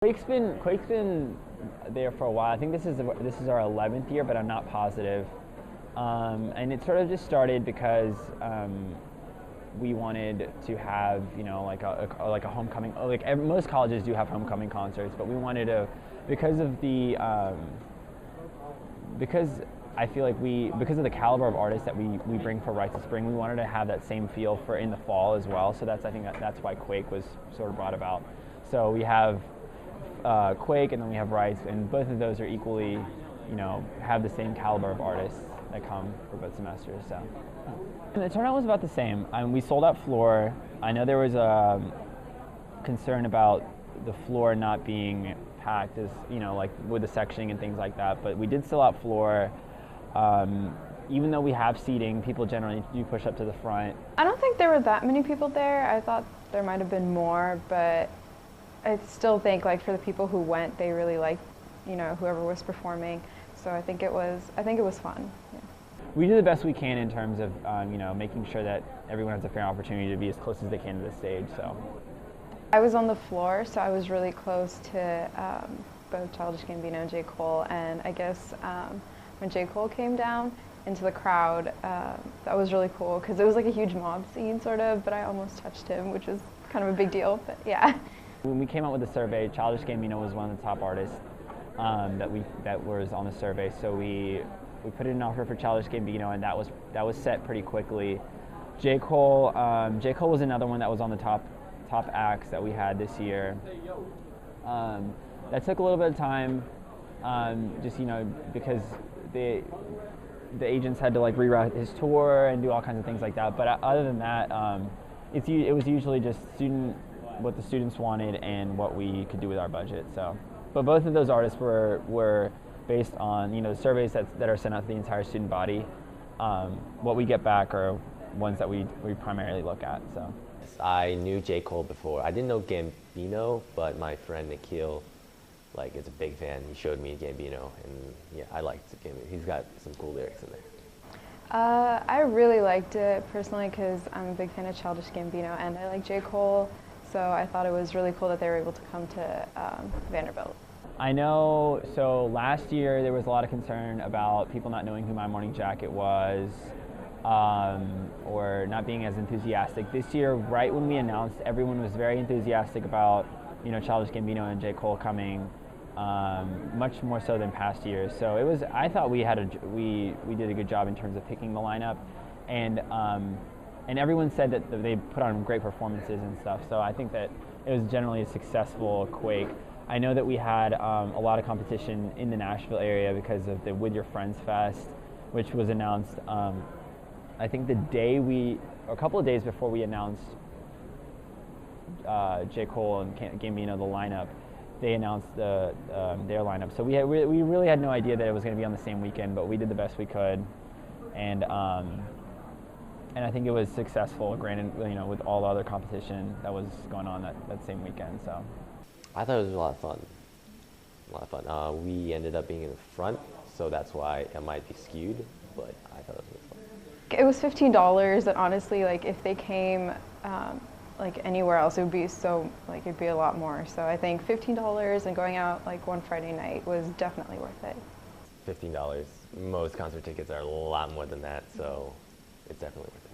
Quake's been there for a while. I think this is our 11th year, but I'm not positive. And it sort of just started because we wanted to have, like a homecoming. Most colleges do have homecoming concerts, but we wanted to, because I feel like because of the caliber of artists that we bring for Rites of Spring, we wanted to have that same feel for in the fall as well. So I think that's why Quake was sort of brought about. So we have Quake, and then we have Rites, and both of those are equally, have the same caliber of artists that come for both semesters. So, and the turnout was about the same. We sold out floor. I know there was a concern about the floor not being packed, as like with the sectioning and things like that. But we did sell out floor. Even though we have seating, people generally do push up to the front. I don't think there were that many people there. I thought there might have been more, but I still think, like, for the people who went, they really liked, whoever was performing. So I think it was fun. Yeah. We do the best we can in terms of, making sure that everyone has a fair opportunity to be as close as they can to the stage. So I was on the floor, so I was really close to both Childish Gambino and J. Cole. And I guess when J. Cole came down into the crowd, that was really cool because it was like a huge mob scene, sort of. But I almost touched him, which was kind of a big deal. But yeah. When we came out with the survey, Childish Gambino was one of the top artists that was on the survey. So we put in an offer for Childish Gambino, and that was set pretty quickly. J. Cole was another one that was on the top acts that we had this year. That took a little bit of time, just because the agents had to like reroute his tour and do all kinds of things like that. But other than that, it was usually just what the students wanted and what we could do with our budget. So, but both of those artists were based on the surveys that are sent out to the entire student body. What we get back are ones that we primarily look at. So, I knew J. Cole before. I didn't know Gambino, but my friend Nikhil, is a big fan. He showed me Gambino, and yeah, I liked Gambino. He's got some cool lyrics in there. I really liked it personally because I'm a big fan of Childish Gambino, and I like J. Cole. So I thought it was really cool that they were able to come to Vanderbilt. I know, so last year there was a lot of concern about people not knowing who My Morning Jacket was, or not being as enthusiastic. This year, right when we announced, everyone was very enthusiastic about, Childish Gambino and J. Cole coming, much more so than past years. So I thought we did a good job in terms of picking the lineup, and everyone said that they put on great performances and stuff, so I think that it was generally a successful Quake. I know that we had a lot of competition in the Nashville area because of the With Your Friends Fest, which was announced, I think a couple of days before we announced J. Cole and Gambino, the lineup, they announced their lineup. So we really had no idea that it was going to be on the same weekend, but we did the best we could, and I think it was successful, granted, with all the other competition that was going on that same weekend. So I thought it was a lot of fun. We ended up being in the front, so that's why it might be skewed, but I thought it was really fun. It was $15, and honestly, if they came anywhere else, it would be it'd be a lot more. So I think $15 and going out one Friday night was definitely worth it. $15. Most concert tickets are a lot more than that, so it's definitely worth it.